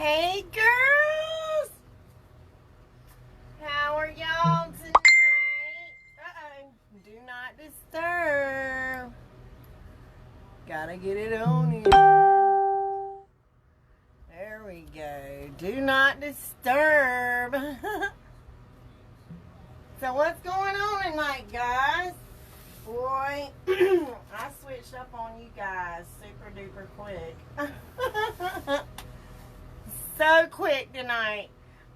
Hey girls! How are y'all tonight? Uh-oh. Do not disturb. Gotta get it on here. There we go. Do not disturb. So what's going on tonight, guys? Boy, I switched up on you guys super duper quick. So quick tonight.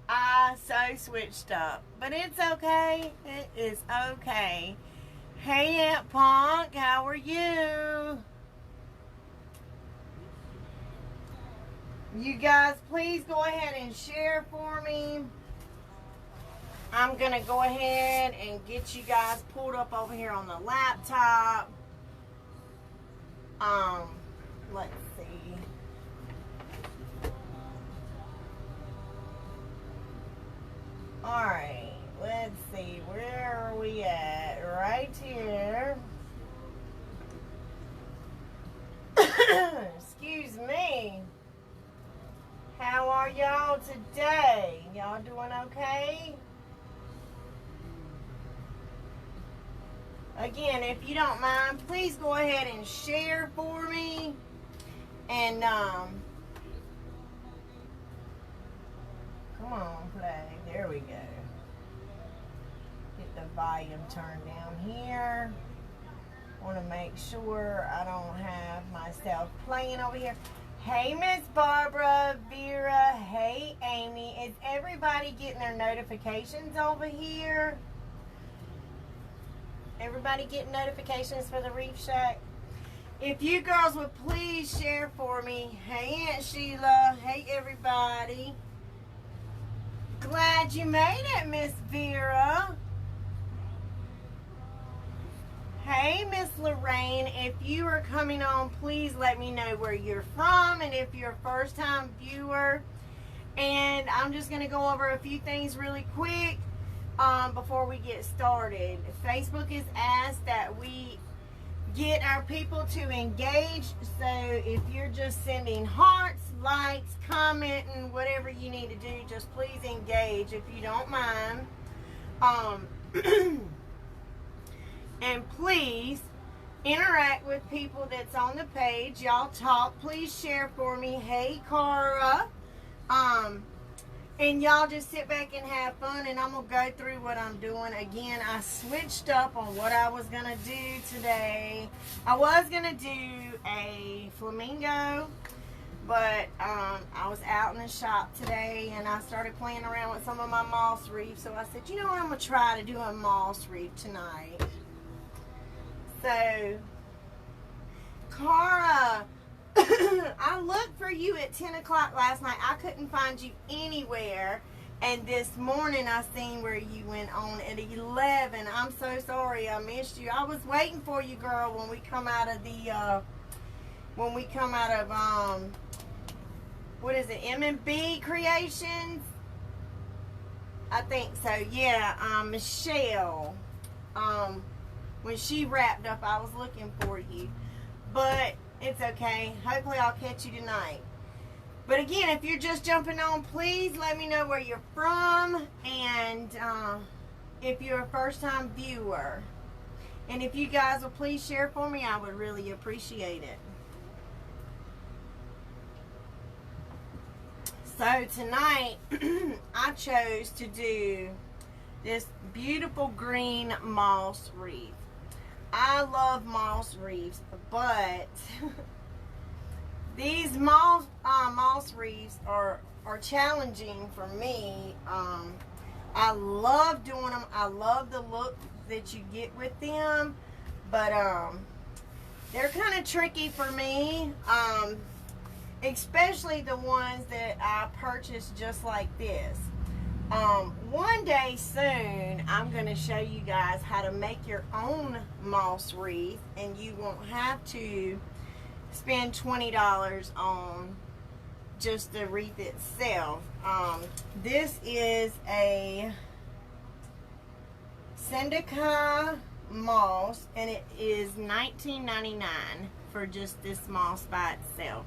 I so switched up. But it's okay. It is okay. Hey, Aunt Punk, how are you? You guys, please go ahead and share for me. I'm going to go ahead and get you guys pulled up over here on the laptop. Let's see. Alright, let's see. Where are we at? Right here. Excuse me. How are y'all today? Y'all doing okay? Again, if you don't mind, please go ahead and share for me. And, come on, play. There we go. Get the volume turned down here. Want to make sure I don't have myself playing over here. Hey, Miss Barbara, Vera, hey, Amy. Is everybody getting their notifications over here? Everybody getting notifications for the Wreath Shack? If you girls would please share for me. Hey, Aunt Sheila. Hey, everybody. Glad you made it, Miss Vera. Hey, Miss Lorraine. If you are coming on, please let me know where you're from and if you're a first-time viewer. And I'm just going to go over a few things really quick before we get started. Facebook has asked that we get our people to engage. So if you're just sending hearts, likes, commenting, whatever you need to do, just please engage if you don't mind. And please interact with people that's on the page. Y'all talk. Please share for me. Hey, Cara. And y'all just sit back and have fun, and I'm going to go through what I'm doing. Again, I switched up on what I was going to do today. I was going to do a flamingo, but I was out in the shop today, and I started playing around with some of my moss wreaths. So I said, you know what, I'm going to try to do a moss wreath tonight. So, Cara, I looked for you at 10 o'clock last night. I couldn't find you anywhere. And this morning I seen where you went on at 11. I'm so sorry I missed you. I was waiting for you, girl, when we come out of the, what is it, M&B Creations? I think so, yeah, Michelle. When she wrapped up, I was looking for you. But it's okay. Hopefully I'll catch you tonight. But again, if you're just jumping on, please let me know where you're from. And if you're a first-time viewer. And if you guys will please share for me, I would really appreciate it. So tonight, I chose to do this beautiful green moss wreath. I love moss wreaths, but these moss wreaths are challenging for me. I love doing them. I love the look that you get with them, but they're kind of tricky for me, especially the ones that I purchased just like this. One day soon, I'm going to show you guys how to make your own moss wreath, and you won't have to spend $20 on just the wreath itself. This is a Syndica moss, and it is $19.99 for just this moss by itself.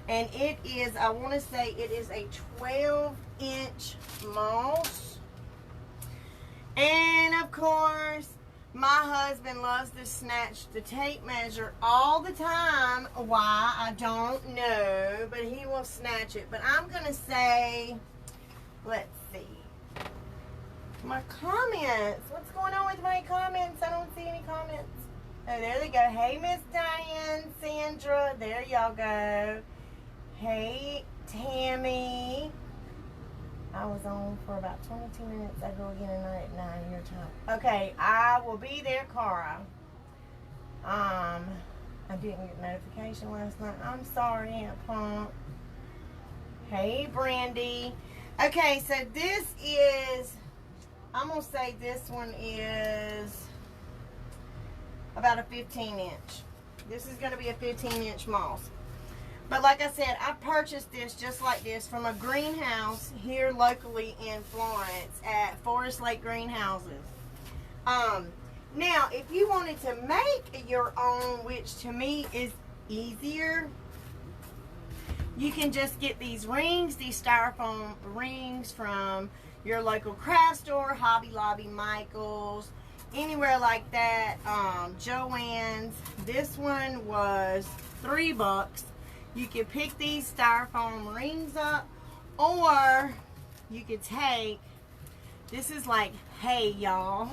And it is, I want to say it is a 12-inch moss. And of course, my husband loves to snatch the tape measure all the time. Why, I don't know, but he will snatch it. But I'm going to say, let's see. My comments. What's going on with my comments? I don't see any comments. Oh, there they go. Hey, Miss Diane, Sandra. There y'all go. Hey, Tammy. I was on for about 22 minutes. I go again tonight at 9 your time. Okay, I will be there, Cara. I didn't get notification last night. I'm sorry, Aunt Pump. Hey, Brandy. Okay, so this is, I'm going to say this one is about a 15-inch. This is going to be a 15-inch moss. But like I said, I purchased this just like this from a greenhouse here locally in Florence at Forest Lake Greenhouses. Now, if you wanted to make your own, which to me is easier, you can just get these rings, these styrofoam rings from your local craft store, Hobby Lobby, Michael's, anywhere like that, Joann's. This one was $3. You could pick these styrofoam rings up, or you could take, this is like hay, y'all.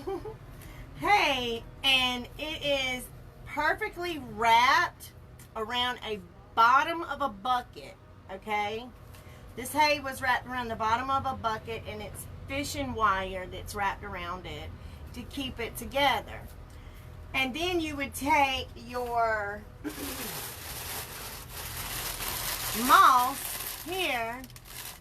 Hay, and it is perfectly wrapped around a bottom of a bucket, okay? This hay was wrapped around the bottom of a bucket, and it's fishing wire that's wrapped around it to keep it together. And then you would take your moss here,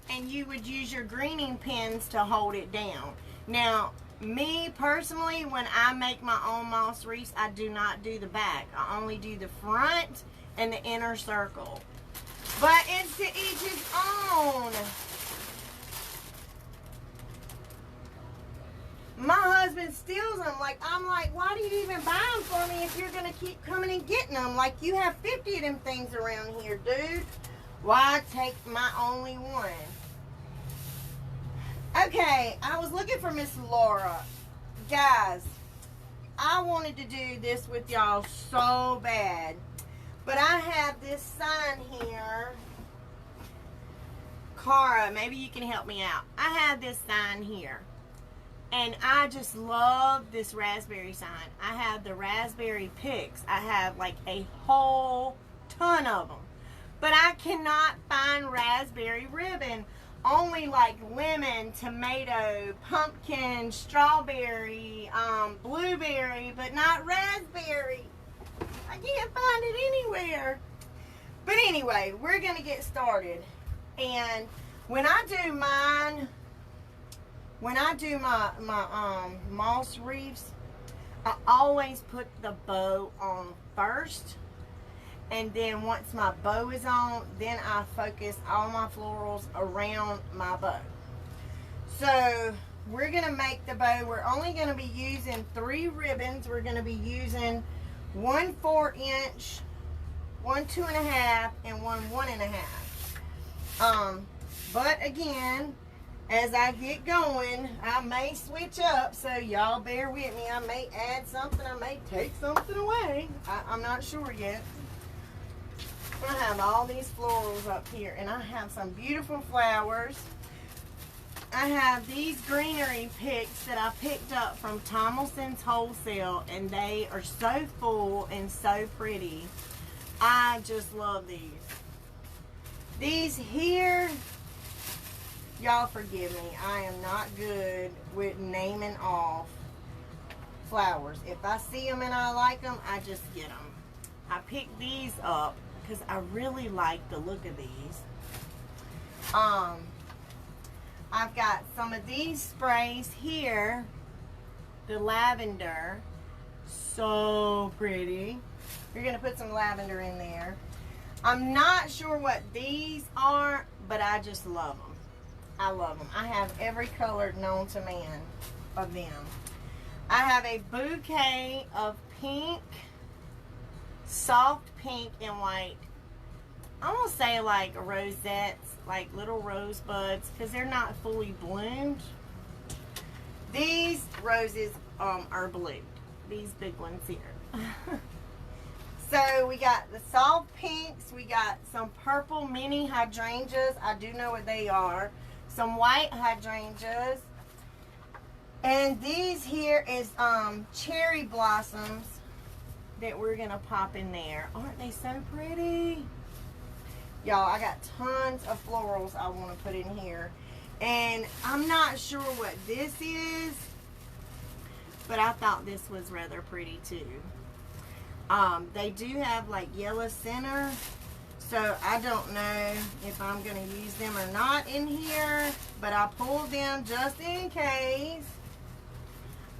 and you would use your greening pins to hold it down. Now, me personally, when I make my own moss wreaths, I do not do the back. I only do the front and the inner circle. But it's to each his own. My husband steals them. I'm like, why do you even buy them for me if you're going to keep coming and getting them? Like, you have 50 of them things around here, dude. Why take my only one? Okay, I was looking for Miss Laura. Guys, I wanted to do this with y'all so bad. But I have this sign here. Cara, maybe you can help me out. I have this sign here. And I just love this raspberry sign. I have the raspberry picks. I have like a whole ton of them. But I cannot find raspberry ribbon. Only like lemon, tomato, pumpkin, strawberry, blueberry, but not raspberry. I can't find it anywhere. But anyway, we're going to get started. And when I do mine, when I do my moss wreaths, I always put the bow on first. And then once my bow is on, then I focus all my florals around my bow. So we're going to make the bow. We're only going to be using 3 ribbons. We're going to be using one 4-inch, one 2.5, and one 1.5. But again, as I get going, I may switch up, so y'all bear with me. I may add something, I may take something away. I'm not sure yet. I have all these florals up here, and I have some beautiful flowers. I have these greenery picks that I picked up from Tomlinson's Wholesale, and they are so full and so pretty. I just love these. These here, y'all forgive me, I am not good with naming off flowers. If I see them and I like them, I just get them. I picked these up because I really like the look of these. I've got some of these sprays here. The lavender. So pretty. You're going to put some lavender in there. I'm not sure what these are, but I just love them. I love them. I have every color known to man of them. I have a bouquet of pink, soft pink and white I'm going to say like rosettes, like little rosebuds, because they're not fully bloomed. These roses are blue. These big ones here. So we got the soft pinks. We got some purple mini hydrangeas. I do know what they are. Some white hydrangeas. And these here is cherry blossoms that we're going to pop in there. Aren't they so pretty? Y'all, I got tons of florals I want to put in here. And I'm not sure what this is, but I thought this was rather pretty too. They do have like yellow center, so I don't know if I'm going to use them or not in here, but I pulled them just in case.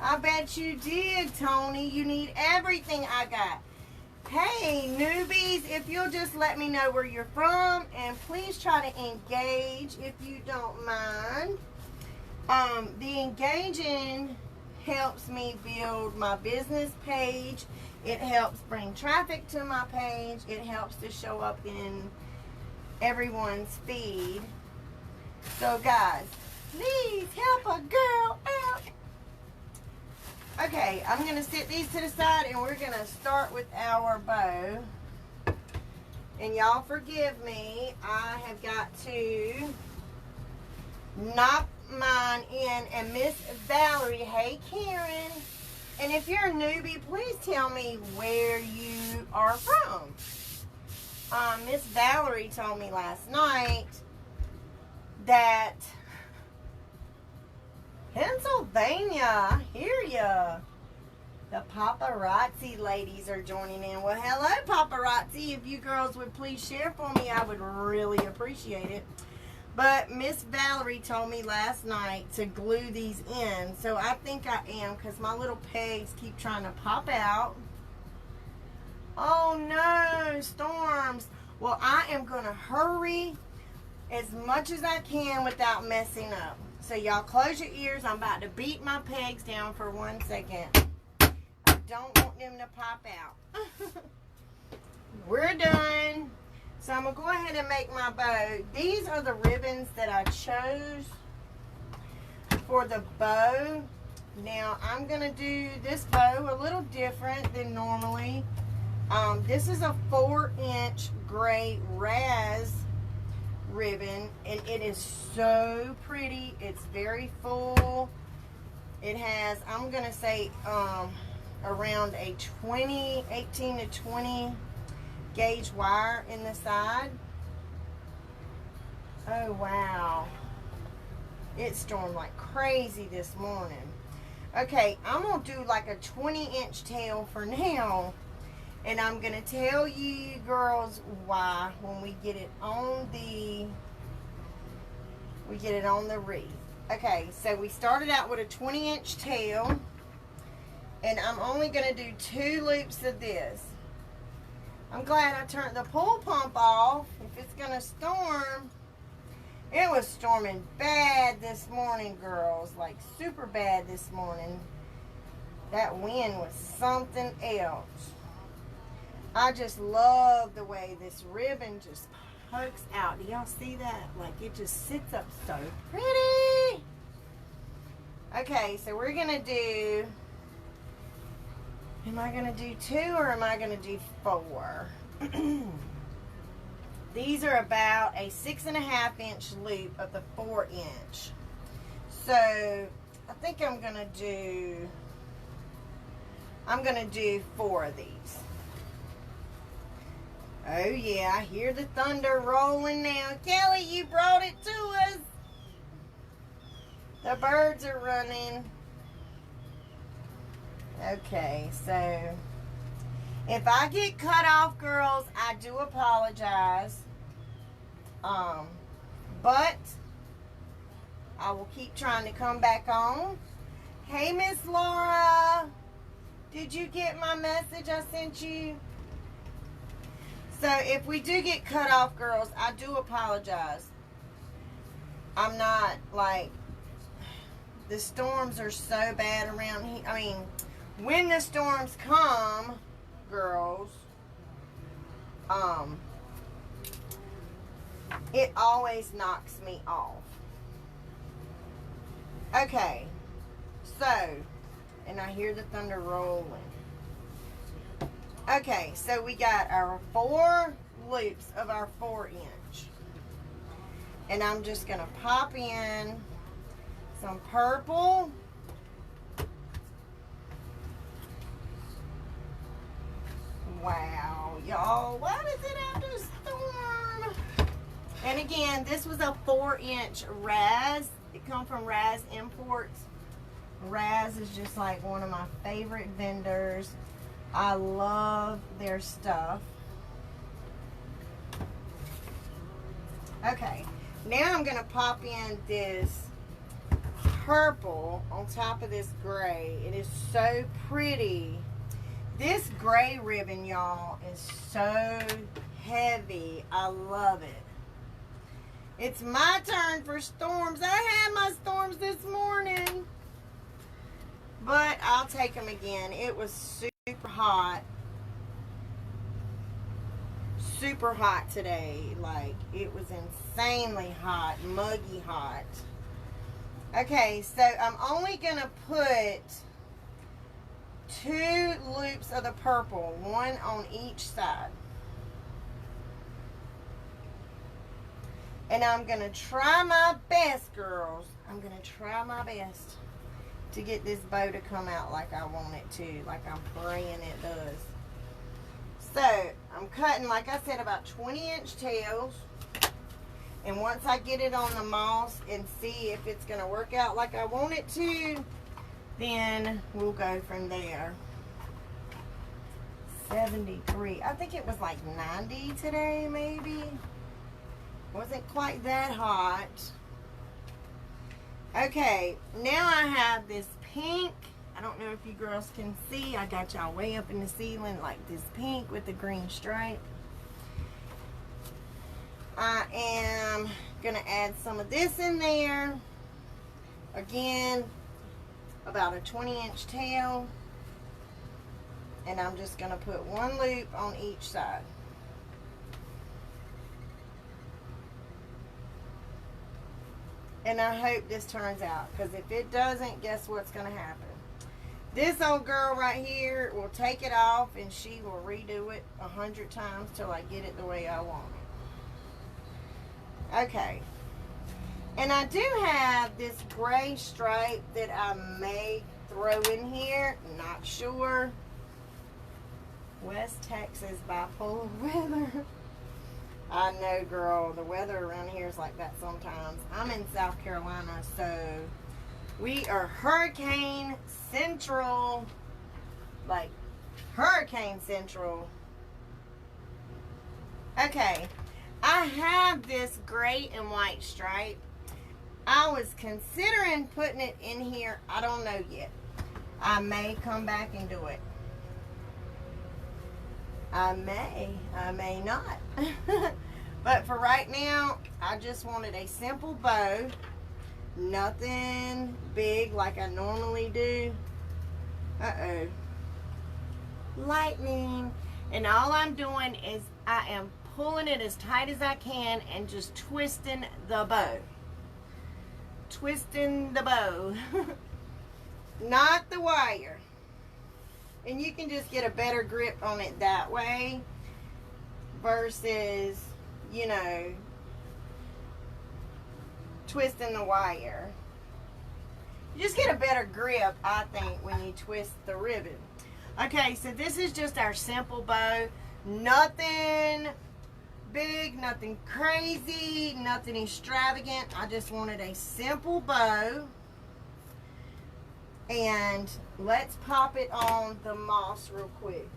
I bet you did, Tony. You need everything I got. Hey, newbies, if you'll just let me know where you're from, and please try to engage if you don't mind. The engaging helps me build my business page. It helps bring traffic to my page. It helps to show up in everyone's feed. So, guys, please help a girl out. Okay, I'm going to set these to the side, and we're going to start with our bow. And y'all forgive me, I have got to knock mine in. And Miss Valerie, hey Karen, and if you're a newbie, please tell me where you are from. Miss Valerie told me last night that Pennsylvania, I hear ya. The paparazzi ladies are joining in. Well, hello, paparazzi. If you girls would please share for me, I would really appreciate it. But Miss Valerie told me last night to glue these in. So I think I am, because my little pegs keep trying to pop out. Oh no, storms. Well, I am going to hurry as much as I can without messing up. So y'all close your ears. I'm about to beat my pegs down for 1 second. I don't want them to pop out. We're done. So I'm going to go ahead and make my bow. These are the ribbons that I chose for the bow. Now I'm going to do this bow a little different than normally. This is a 4-inch gray raz ribbon, and it is so pretty. It's very full. It has, I'm gonna say, around a 18 to 20 gauge wire in the side. Oh wow, it stormed like crazy this morning. Okay, I'm gonna do like a 20-inch tail for now. And I'm going to tell you girls why when we get it on the wreath. Okay, so we started out with a 20-inch tail, and I'm only going to do 2 loops of this. I'm glad I turned the pool pump off. If it's going to storm, it was storming bad this morning, girls, like super bad this morning. That wind was something else. I just love the way this ribbon just pokes out. Do y'all see that? Like it just sits up so pretty. Okay, so we're going to do, am I going to do 2 or am I going to do 4? These are about a 6.5-inch loop of the 4-inch. So I think I'm going to do 4 of these. Oh yeah, I hear the thunder rolling now. Kelly, you brought it to us. The birds are running. Okay, so if I get cut off, girls, I do apologize. But I will keep trying to come back on. Hey, Miss Laura, did you get my message I sent you? So if we do get cut off, girls, I do apologize. I'm not, like, the storms are so bad around here. I mean, when the storms come, girls, It always knocks me off. Okay, so, and I hear the thunder rolling. Okay, so we got our 4 loops of our 4-inch. And I'm just going to pop in some purple. Wow, y'all, why does it have to storm? And again, this was a 4-inch Raz. It come from Raz Imports. Raz is just like one of my favorite vendors. I love their stuff. Okay, now I'm gonna pop in this purple on top of this gray. It is so pretty. This gray ribbon, y'all, is so heavy. I love it. It's my turn for storms. I had my storms this morning. But I'll take them again. It was super hot. Super hot today. Like, it was insanely hot. Muggy hot. Okay, so I'm only going to put 2 loops of the purple. 1 on each side. And I'm going to try my best, girls. I'm going to try my best to get this bow to come out like I want it to. Like I'm praying it does. So, I'm cutting, like I said, about 20-inch tails. And once I get it on the moss and see if it's going to work out like I want it to, then we'll go from there. 73. I think it was like 90 today, maybe. Wasn't quite that hot. Okay, now I have this pink. I don't know if you girls can see. I got y'all way up in the ceiling, like this pink with the green stripe. I am going to add some of this in there. Again, about a 20-inch tail. And I'm just going to put 1 loop on each side. And I hope this turns out, because if it doesn't, guess what's going to happen? This old girl right here will take it off and she will redo it 100 times till I get it the way I want it. Okay. And I do have this gray stripe that I may throw in here. Not sure. West Texas bipolar weather. I know, girl, the weather around here is like that sometimes. I'm in South Carolina, so we are hurricane central, like hurricane central. Okay, I have this gray and white stripe. I was considering putting it in here. I don't know yet. I may come back and do it. I may not. But for right now, I just wanted a simple bow. Nothing big like I normally do. Uh-oh. Lightning. And all I'm doing is I am pulling it as tight as I can and just twisting the bow. Twisting the bow. Not the wire. And you can just get a better grip on it that way versus, you know, twisting the wire. You just get a better grip, I think, when you twist the ribbon. Okay, so this is just our simple bow. Nothing big, nothing crazy, nothing extravagant. I just wanted a simple bow. And let's pop it on the moss real quick.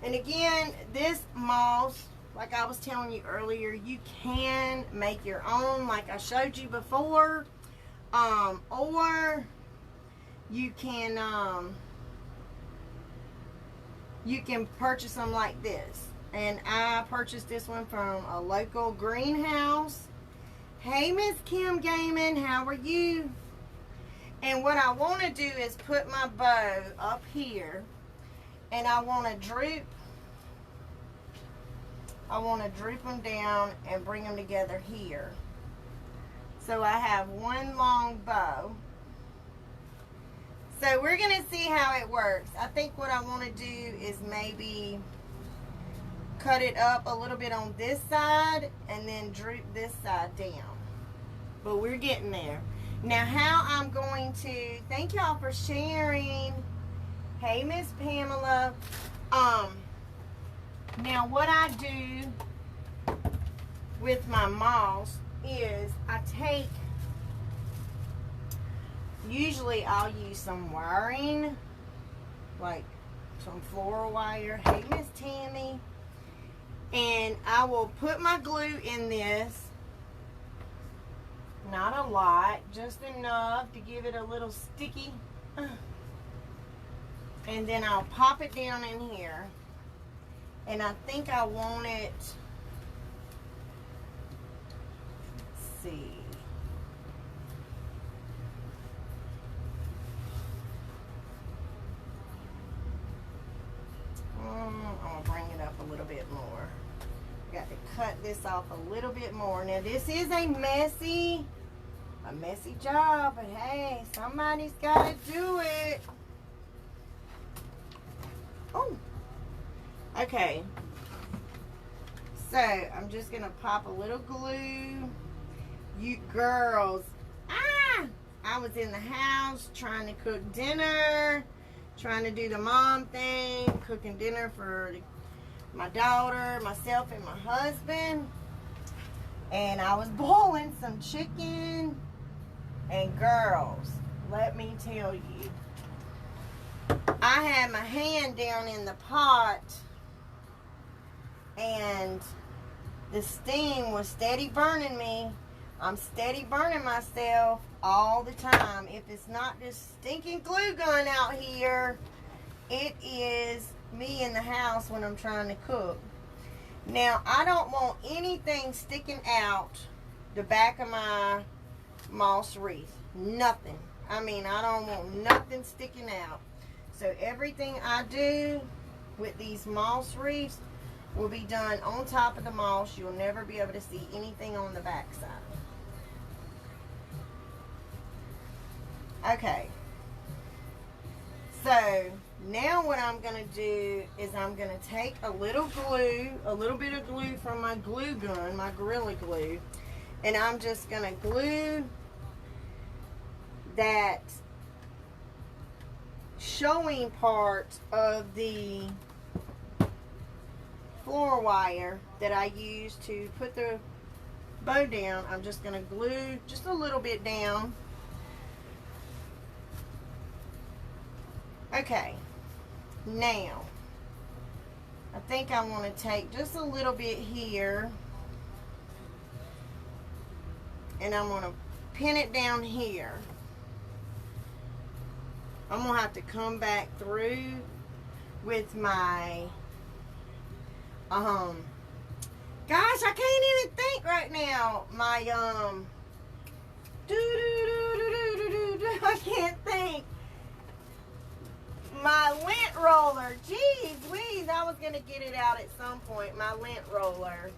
And again, this moss, like I was telling you earlier, you can make your own like I showed you before. Or you can purchase them like this. And I purchased this one from a local greenhouse. Hey, Miss Kim Gaming, how are you? And what I want to do is put my bow up here, and I want to droop I want to droop them down and bring them together here. So I have one long bow. So we're going to see how it works. I think what I want to do is maybe cut it up a little bit on this side and then droop this side down. But we're getting there. Now how I'm going to, thank y'all for sharing. Hey, Miss Pamela. Now what I do with my moss is I take, usually I'll use some wiring, like some floral wire. Hey, Miss Tammy. And I will put my glue in this. Not a lot, just enough to give it a little sticky. And then I'll pop it down in here. And I think I want it, let's see. I'm gonna bring it up a little bit more. Got to cut this off a little bit more. Now this is a messy job, but hey, somebody's got to do it. Oh, okay. So I'm just gonna pop a little glue. You girls, I was in the house trying to cook dinner, trying to do the mom thing, cooking dinner for my daughter, myself, and my husband. And I was boiling some chicken. And girls, let me tell you, I had my hand down in the pot and the steam was steady burning me. I'm steady burning myself all the time. If it's not this stinking glue gun out here, it is me in the house when I'm trying to cook. Now, I don't want anything sticking out the back of my moss wreath. Nothing. I mean, I don't want nothing sticking out. So everything I do with these moss wreaths will be done on top of the moss. You'll never be able to see anything on the back side. Okay. So now what I'm going to do is I'm going to take a little glue, a little bit of glue from my glue gun, my Gorilla Glue, and I'm just going to glue that showing part of the floor wire that I use to put the bow down. I'm just going to glue just a little bit down. Okay, now I think I want to take just a little bit here and I'm going to pin it down here. I'm going to have to come back through with my, gosh, I can't even think right now. My, I can't think. My lint roller. Jeez Louise, I was going to get it out at some point. My lint roller.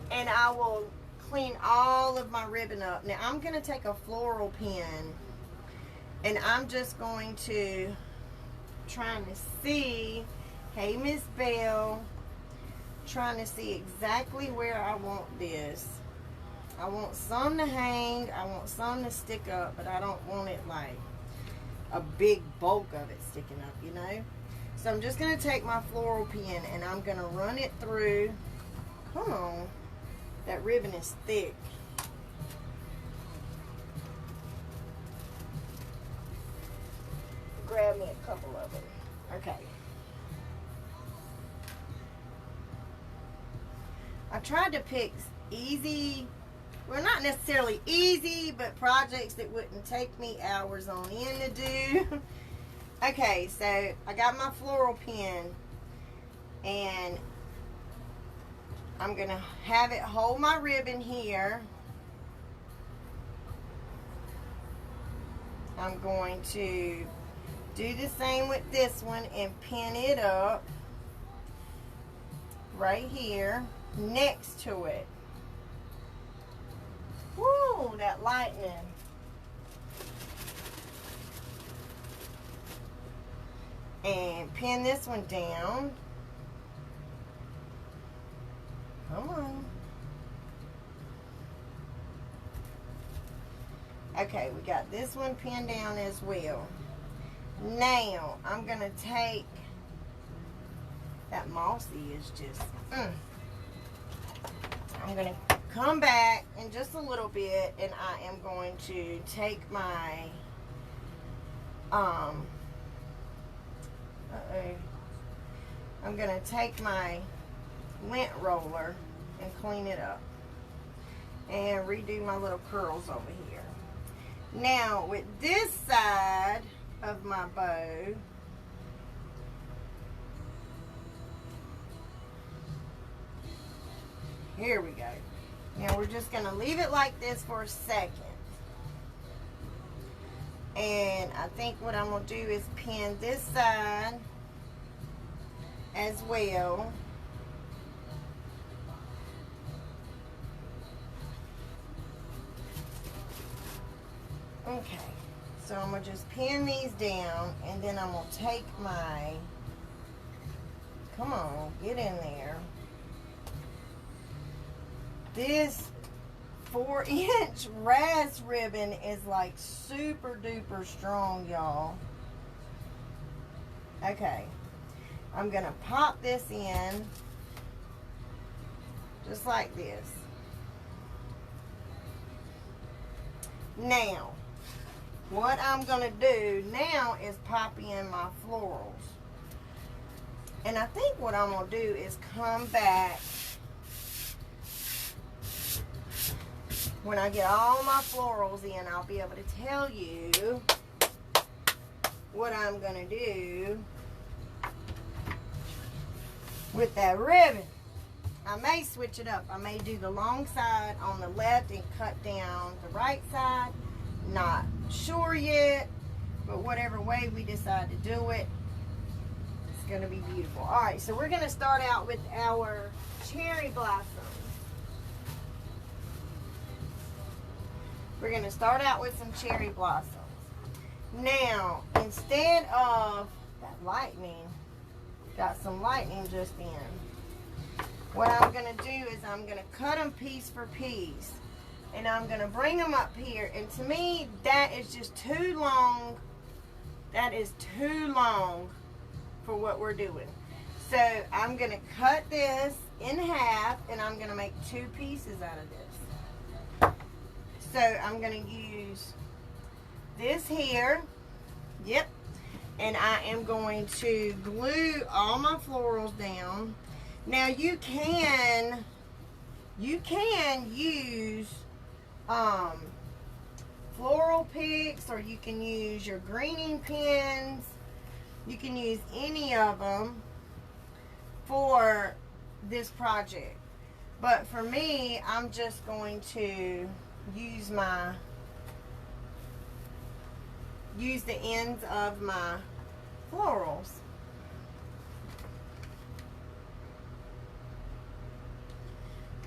And I will clean all of my ribbon up. Now, I'm going to take a floral pen. And I'm just going to, trying to see, hey Miss Bell, trying to see exactly where I want this. I want some to hang, I want some to stick up, but I don't want it like a big bulk of it sticking up, you know. So I'm just going to take my floral pen and I'm going to run it through. Come on, that ribbon is thick. Grab me a couple of them. Okay. I tried to pick easy, well, not necessarily easy, but projects that wouldn't take me hours on end to do. Okay, so I got my floral pen and I'm going to have it hold my ribbon here. I'm going to do the same with this one and pin it up right here. next to it. Woo, that lightning. And pin this one down. Come on. Okay, we got this one pinned down as well. Now, I'm going to take, that mossy is just, I'm going to come back in just a little bit, and I am going to take my, I'm going to take my lint roller and clean it up and redo my little curls over here. Now, with this side of my bow, here we go. Now we're just going to leave it like this for a second. And I think what I'm going to do is pin this side as well. Okay, so I'm going to just pin these down, and then I'm going to take my, come on, get in there. This 4-inch ras ribbon is like super duper strong, y'all. Okay, I'm going to pop this in just like this. Now, what I'm going to do now is pop in my florals. And I think what I'm going to do is come back when I get all my florals in. I'll be able to tell you what I'm going to do with that ribbon. I may switch it up. I may do the long side on the left and cut down the right side. Not sure yet, but whatever way we decide to do it, it's going to be beautiful. All right, so we're going to start out with our cherry blossoms. We're going to start out with some cherry blossoms. Now, instead of that lightning, got some lightning just in. What I'm going to do is I'm going to cut them piece for piece. And I'm going to bring them up here. And to me, that is just too long. That is too long for what we're doing. So I'm going to cut this in half, and I'm going to make 2 pieces out of this. So I'm going to use this here. Yep. And I am going to glue all my florals down. Now you can use floral picks, or you can use your greening pins. You can use any of them for this project. But for me, I'm just going to use the ends of my florals.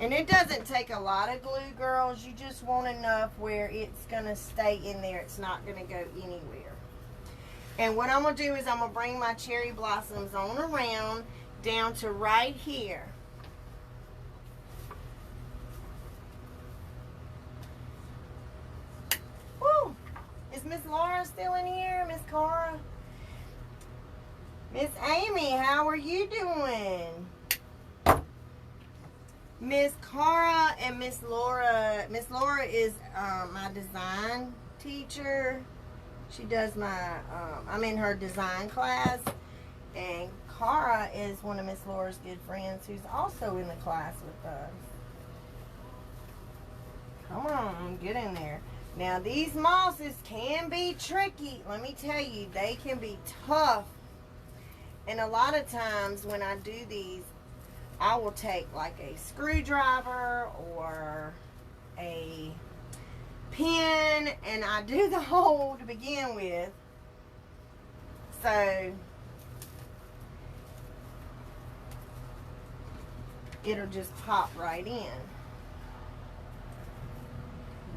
And it doesn't take a lot of glue, girls. You just want enough where it's going to stay in there. It's not going to go anywhere. And what I'm going to do is I'm going to bring my cherry blossoms on around down to right here. Woo! Is Miss Laura still in here? Miss Cara? Miss Amy, how are you doing? Miss Cara and Miss Laura. Miss Laura is my design teacher. She does my, I'm in her design class. And Cara is one of Miss Laura's good friends who's also in the class with us. Come on, get in there. Now these mosses can be tricky. Let me tell you, they can be tough. And a lot of times when I do these, I will take like a screwdriver or a pin, and I do the hole to begin with. So it'll just pop right in.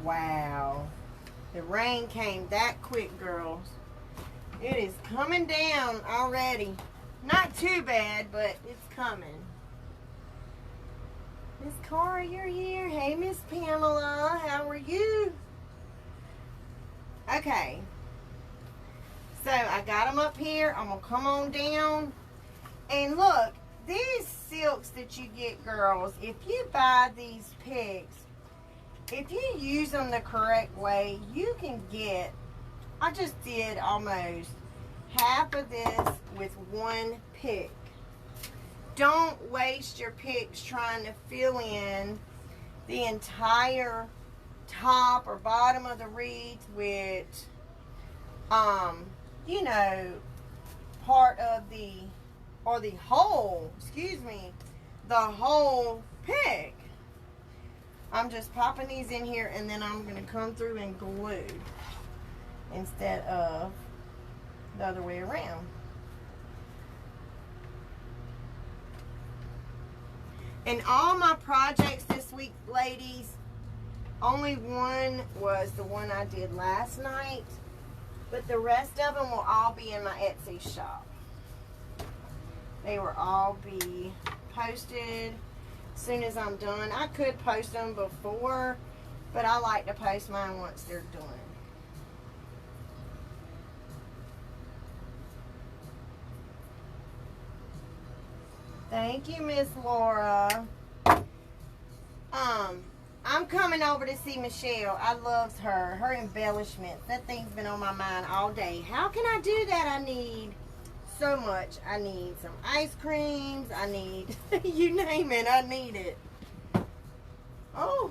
Wow. The rain came that quick, girls. It is coming down already. Not too bad, but it's coming. Miss Cara, you're here. Hey, Miss Pamela. How are you? Okay. So, I got them up here. I'm going to come on down. And look, these silks that you get, girls, if you buy these picks, if you use them the correct way, you can get, I just did almost half of this with one pick. Don't waste your picks trying to fill in the entire top or bottom of the wreath with, you know, part of the, or the whole, excuse me, the whole pick. I'm just popping these in here and then I'm going to come through and glue instead of the other way around. And all my projects this week, ladies, only one was the one I did last night, but the rest of them will all be in my Etsy shop. They will all be posted as soon as I'm done. I could post them before, but I like to post mine once they're done. Thank you, Miss Laura. I'm coming over to see Michelle. I loves her. Her embellishments. That thing's been on my mind all day. How can I do that? I need so much. I need some ice creams. I need, you name it, I need it. Oh.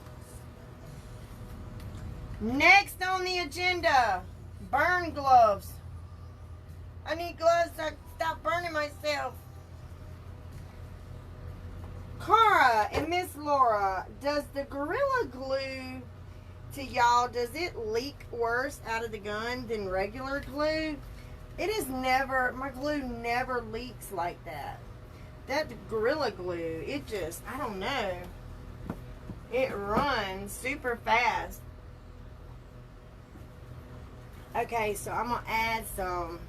Next on the agenda, burn gloves. I need gloves so I can stop burning myself. Cara and Miss Laura, does the Gorilla Glue to y'all, does it leak worse out of the gun than regular glue? It is never, my glue never leaks like that. That Gorilla Glue, it just, I don't know. It runs super fast. Okay, so I'm going to add some,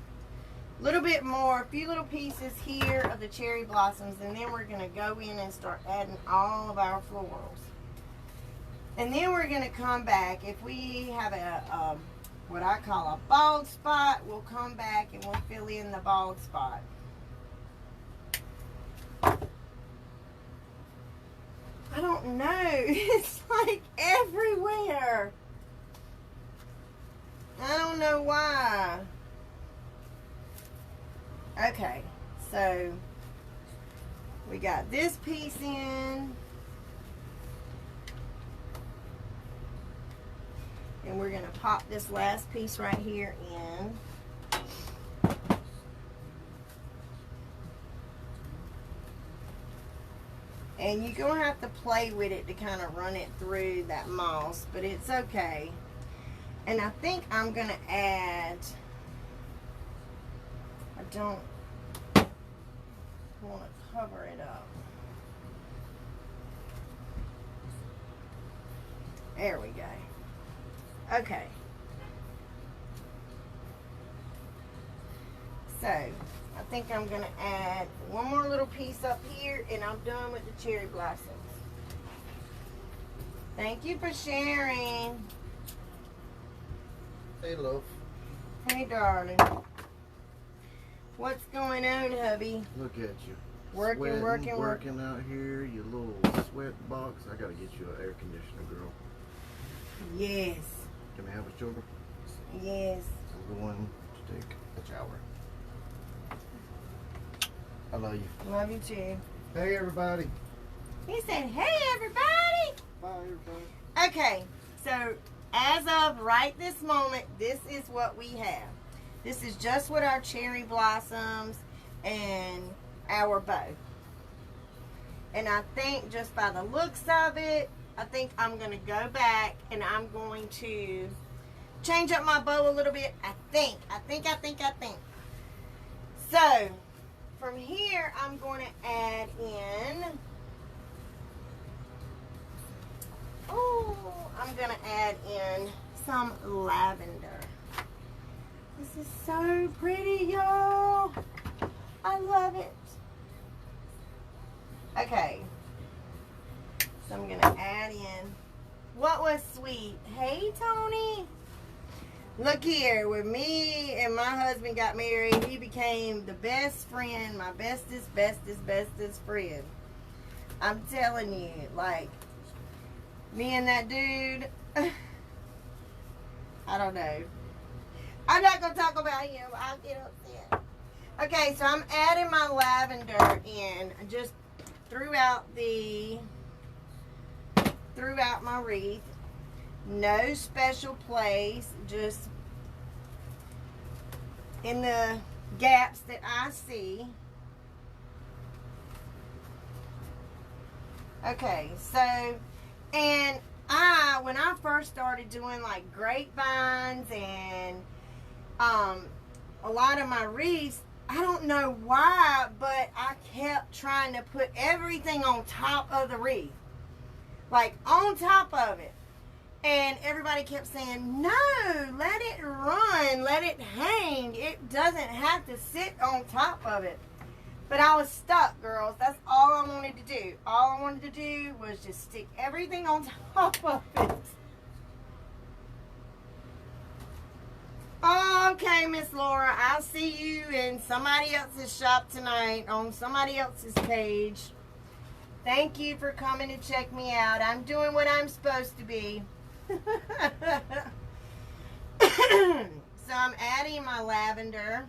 little bit more, a few little pieces here of the cherry blossoms, and then we're going to go in and start adding all of our florals. And then we're going to come back. If we have a what I call a bald spot, we'll come back and we'll fill in the bald spot. I don't know. It's like everywhere. I don't know why. Okay, so we got this piece in, and we're going to pop this last piece right here in. And you're going to have to play with it to kind of run it through that moss, but it's okay. And I think I'm going to add, I don't want to cover it up. There we go. Okay. So, I think I'm going to add one more little piece up here and I'm done with the cherry blossoms. Thank you for sharing. Hey, love. Hey, darling. What's going on, hubby? Look at you. Working, Sweating, working working out here, you little sweat box. I gotta get you an air conditioner, girl. Yes. Can I have a sugar? Yes. I'm going to take a shower. I love you. Love you too. Hey, everybody. He said, hey, everybody. Bye, everybody. Okay, so as of right this moment, this is what we have. This is just with our cherry blossoms and our bow. And I think just by the looks of it, I think I'm going to go back and I'm going to change up my bow a little bit. I think. So, from here, I'm going to add in Oh, I'm gonna add in some lavender. This is so pretty, y'all. I love it. Okay. So I'm gonna add in what was sweet. Hey, Tony. Look here, when me and my husband got married, he became the best friend, my bestest friend. I'm telling you, like, me and that dude, I don't know. I'm not going to talk about him. I'll get upset. Okay, so I'm adding my lavender in just throughout my wreath. No special place, just in the gaps that I see. Okay, so, and when I first started doing like grapevines and a lot of my wreaths, I don't know why, but I kept trying to put everything on top of the wreath. Like on top of it. And everybody kept saying, no, let it run, let it hang. It doesn't have to sit on top of it. But I was stuck, girls. That's all I wanted to do. All I wanted to do was just stick everything on top of it. Okay, Miss Laura, I'll see you in somebody else's shop tonight on somebody else's page. Thank you for coming to check me out. I'm doing what I'm supposed to be. So I'm adding my lavender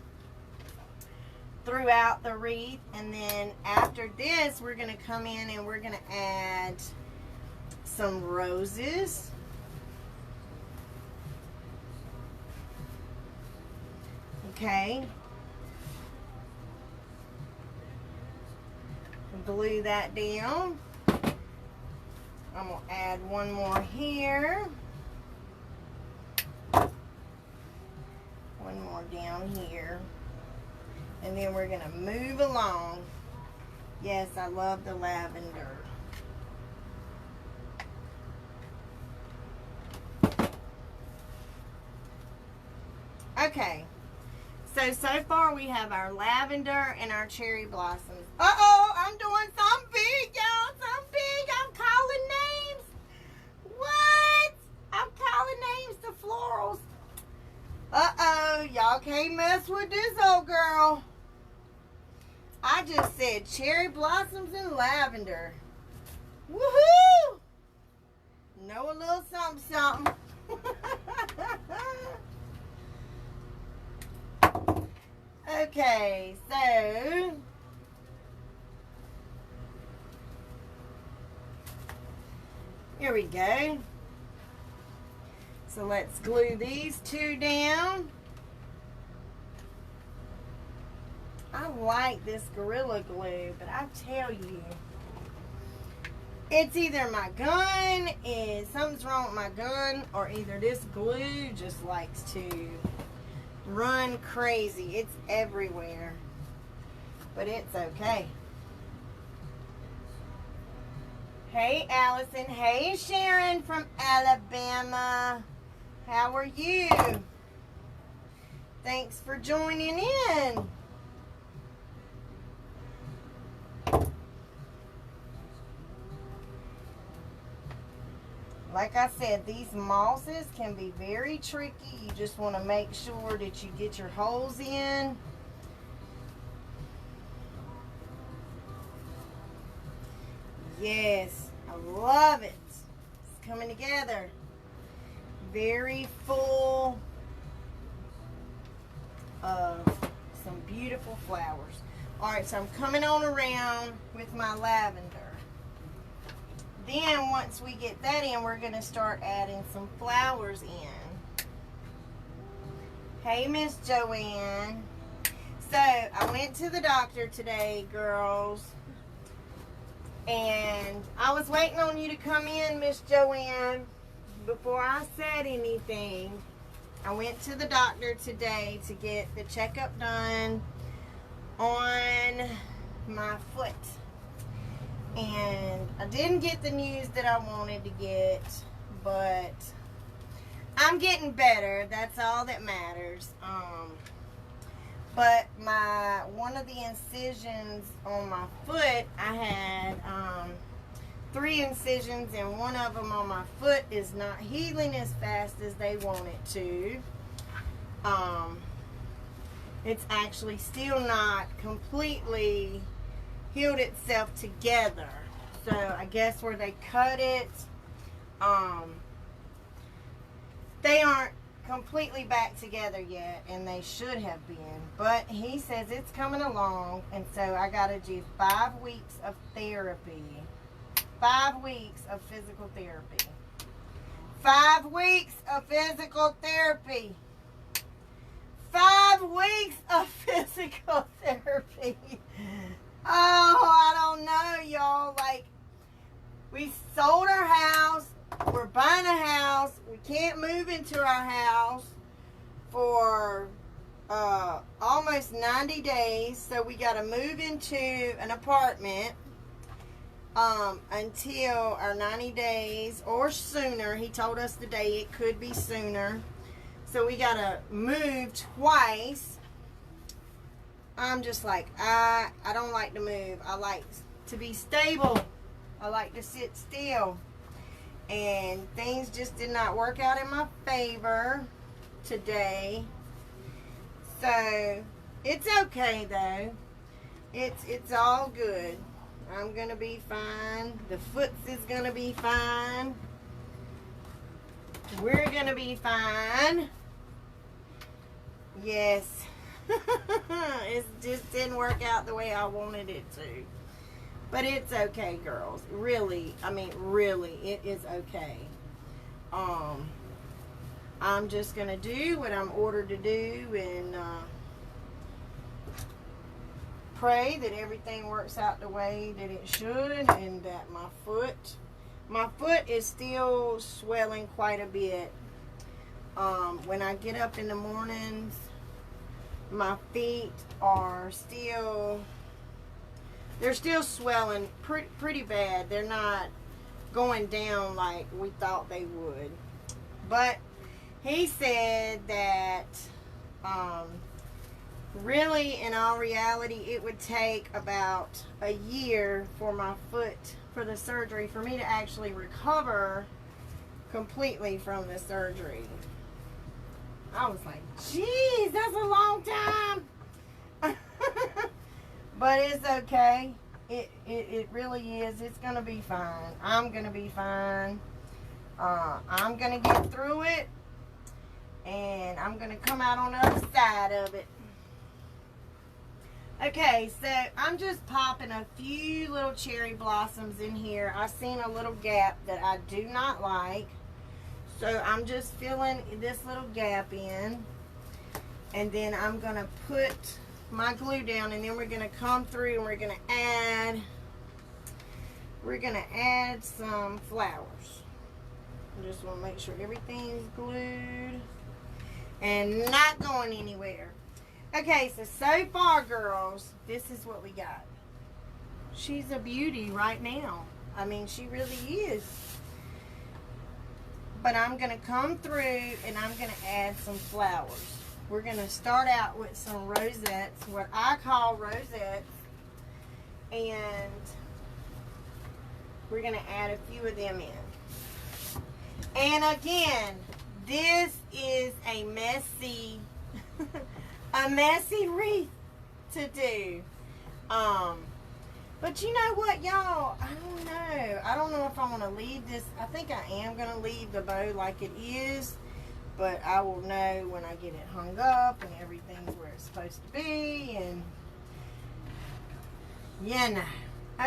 throughout the wreath, and then after this we're going to come in and we're going to add some roses. Okay. Glue that down. I'm going to add one more here. One more down here. And then we're going to move along. Yes, I love the lavender. Okay. So far we have our lavender and our cherry blossoms. Uh-oh, I'm doing something big, y'all. Something big. I'm calling names. What? I'm calling names to Florals. Uh-oh, y'all can't mess with this old girl. I just said cherry blossoms and lavender. Woohoo! Know a little something, something. Okay, so here we go. So let's glue these two down. I like this Gorilla Glue, but I tell you, it's either my gun is something's wrong with my gun, or either this glue just likes to run crazy. It's everywhere, but it's okay. Hey Allison, hey Sharon from Alabama, how are you? Thanks for joining in. Like I said, these mosses can be very tricky. You just want to make sure that you get your holes in. Yes, I love it. It's coming together. Very full of some beautiful flowers. Alright, so I'm coming on around with my lavender. Then once we get that in, we're going to start adding some flowers in. Hey, Miss Joanne. So, I went to the doctor today, girls. And I was waiting on you to come in, Miss Joanne, before I said anything. I went to the doctor today to get the checkup done on my foot. And I didn't get the news that I wanted to get, but I'm getting better. That's all that matters. But one of the incisions on my foot, I had 3 incisions, and one of them on my foot is not healing as fast as they want it to. It's actually still not completely healed itself together. So I guess where they cut it, they aren't completely back together yet, and they should have been. But he says it's coming along, and so I got to do 5 weeks of therapy. 5 weeks of physical therapy. 5 weeks of physical therapy. 5 weeks of physical therapy. Oh, I don't know, y'all. Like, we sold our house. We're buying a house. We can't move into our house for almost 90 days. So we got to move into an apartment until our 90 days or sooner. He told us today it could be sooner. So we got to move twice. I'm just like, I don't like to move. I like to be stable. I like to sit still. And things just did not work out in my favor today. So it's okay though. It's all good. I'm gonna be fine. The foots is gonna be fine. We're gonna be fine. Yes. It just didn't work out the way I wanted it to. But it's okay, girls. Really, I mean, really, it is okay. I'm just going to do what I'm ordered to do and pray that everything works out the way that it should, and that my foot is still swelling quite a bit. When I get up in the mornings, my feet are still... They're still swelling pretty bad. They're not going down like we thought they would. But he said that really, in all reality, it would take about a year for my foot, for the surgery, for me to actually recover completely from the surgery. I was like, geez, that's a long time. But it's okay. It really is. It's going to be fine. I'm going to be fine. I'm going to get through it. And I'm going to come out on the other side of it. Okay, so I'm just popping a few little cherry blossoms in here. I've seen a little gap that I do not like. So I'm just filling this little gap in. And then I'm going to put my glue down, and then we're going to come through and we're going to add some flowers. I just want to make sure everything's glued and not going anywhere. Okay, so far, girls, this is what we got. She's a beauty right now. I mean, she really is. But I'm going to come through and I'm going to add some flowers. We're going to start out with some rosettes, what I call rosettes, and we're going to add a few of them in. And again, this is a messy wreath to do. But you know what, y'all? I don't know. I don't know if I want to leave this. I think I am going to leave the bow like it is. But I will know when I get it hung up and everything's where it's supposed to be. And yeah, no.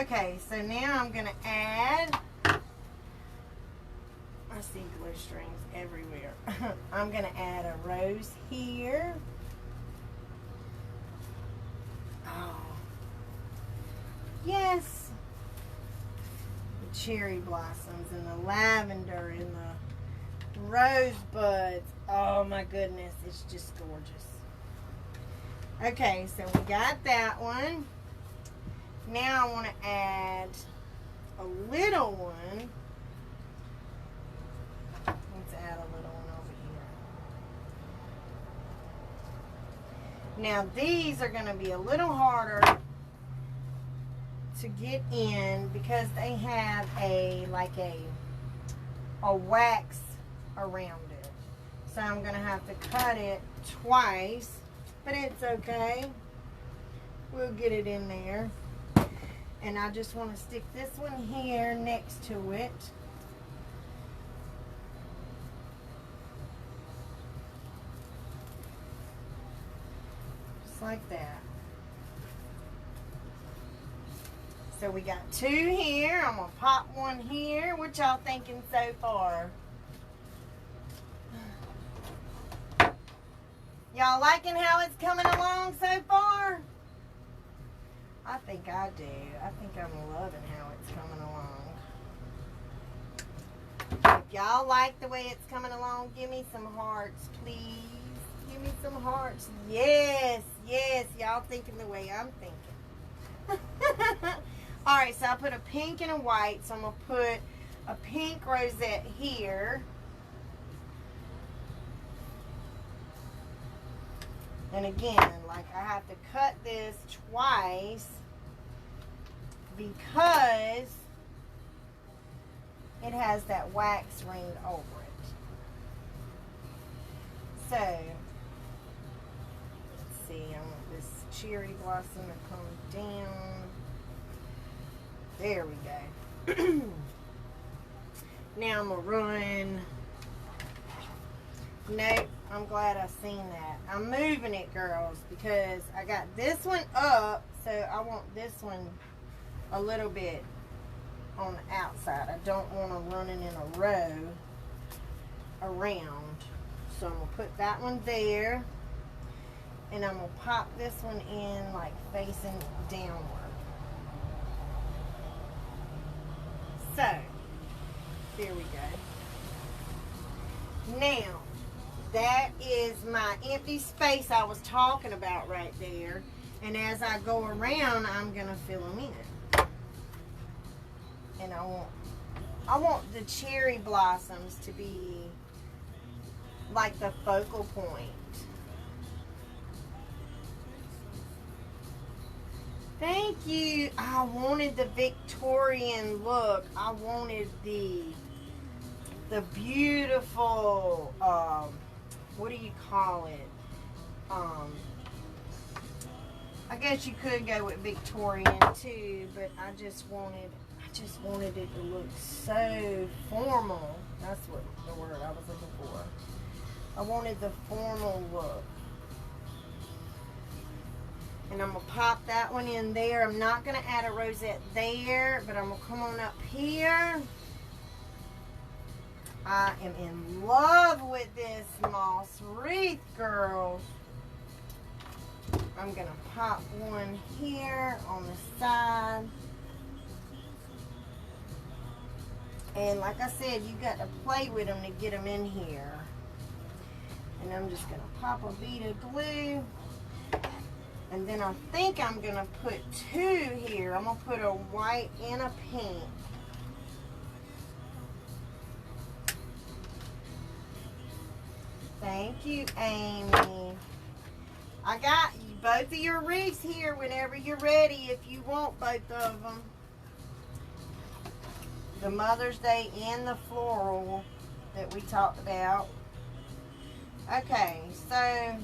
Okay, so now I'm going to add. I see glue strings everywhere. I'm going to add a rose here. Oh. Yes. The cherry blossoms and the lavender and the rosebuds. Oh my goodness, it's just gorgeous. Okay, so we got that one. Now I want to add a little one. Let's add a little one over here. Now these are going to be a little harder to get in because they have a wax around it. So I'm going to have to cut it twice, but it's okay. We'll get it in there. And I just want to stick this one here next to it. Just like that. So we got 2 here. I'm going to pop one here. What y'all thinking so far? Y'all liking how it's coming along so far? I think I do. I think I'm loving how it's coming along. If y'all like the way it's coming along, give me some hearts, please. Give me some hearts. Yes, yes. Y'all thinking the way I'm thinking. Alright, so I put a pink and a white. So I'm going to put a pink rosette here. And again, like I have to cut this twice because it has that wax ring over it. So, let's see, I want this cherry blossom to come down. There we go. Now I'm going to run. Nope, I'm glad I seen that. I'm moving it, girls, because I got this one up, so I want this one a little bit on the outside. I don't want to run it in a row around. So I'm going to put that one there, and I'm going to pop this one in like facing downward. So, there we go. Now, that is my empty space I was talking about right there. And as I go around, I'm going to fill them in. And I want the cherry blossoms to be like the focal point. Thank you. I wanted the Victorian look. I wanted the beautiful, what do you call it? I guess you could go with Victorian too, but I just wanted it to look so formal. That's what the word I was looking for. I wanted the formal look. And I'm going to pop that one in there. I'm not going to add a rosette there, but I'm going to come on up here. I am in love with this moss wreath, girls. I'm going to pop one here on the side. And like I said, you got to play with them to get them in here. And I'm just going to pop a bead of glue. And then I think I'm going to put 2 here. I'm going to put a white and a pink. Thank you, Amy. I got both of your wreaths here whenever you're ready if you want both of them. The Mother's Day and the floral that we talked about. Okay, so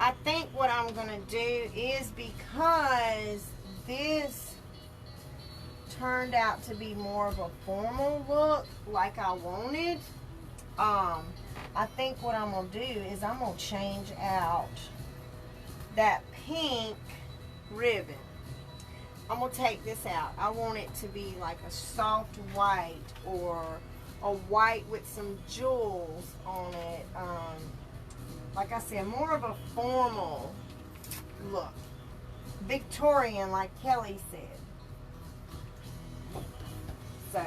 I think what I'm going to do is, because this turned out to be more of a formal look like I wanted, I think what I'm going to do is I'm going to change out that pink ribbon. I'm going to take this out. I want it to be like a soft white or a white with some jewels on it. Like I said, more of a formal look. Victorian, like Kelly said. So,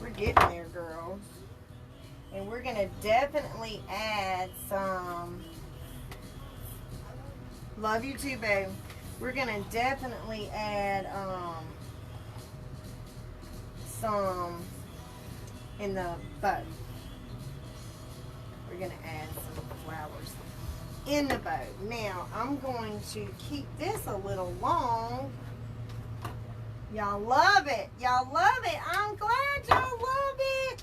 we're getting there, girls. And we're going to definitely add some, love you too, babe. We're going to definitely add some in the bow. We're going to add some flowers in the bow. Now, I'm going to keep this a little long. Y'all love it. Y'all love it. I'm glad y'all love it.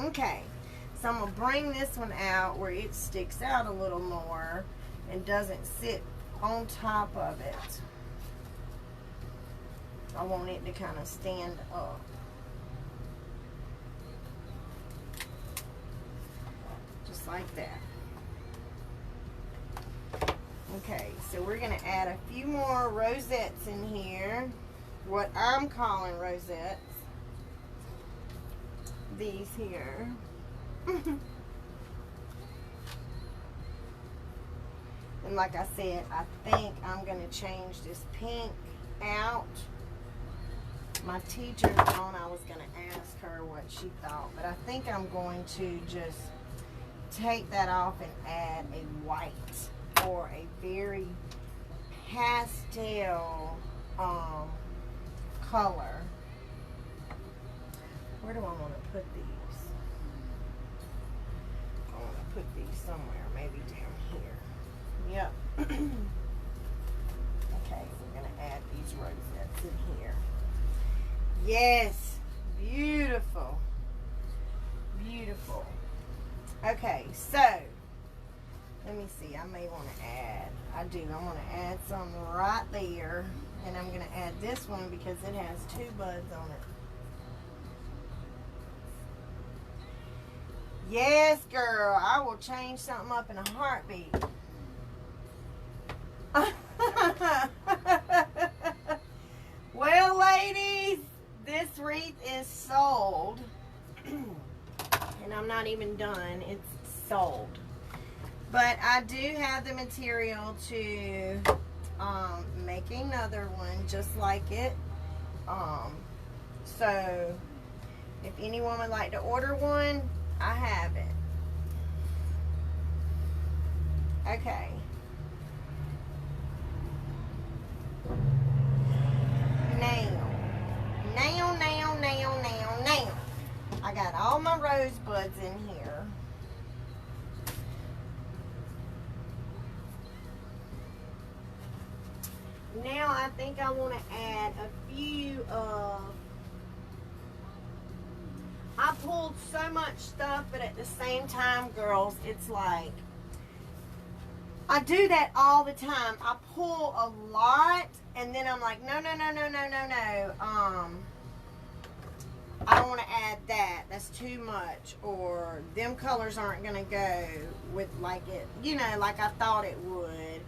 Okay. So I'm going to bring this one out where it sticks out a little more and doesn't sit on top of it. I want it to kind of stand up. Just like that. Okay, so we're going to add a few more rosettes in here. What I'm calling rosettes. These here. And like I said, I think I'm going to change this pink out. My teacher thought I was going to ask her what she thought, but I think I'm going to just take that off and add a white or a very pastel color. Where do I want to put these? I want to put these somewhere, maybe down here. Yep. Okay, we're going to add these rosettes in here. Yes, beautiful. Beautiful. Okay, so let me see. I may want to add. I want to add some right there, and I'm going to add this one because it has 2 buds on it. Yes, girl. I will change something up in a heartbeat. Well, ladies, this wreath is sold. And I'm not even done. It's sold. But I do have the material to make another one just like it. So if anyone would like to order one, I have it. Okay. Now. I got all my rosebuds in here. Now I think I want to add a few of... I pulled so much stuff, but at the same time, girls, it's like... I do that all the time. I pull a lot, and then I'm like, no. I don't want to add that. That's too much. Or them colors aren't going to go with like it, like I thought it would.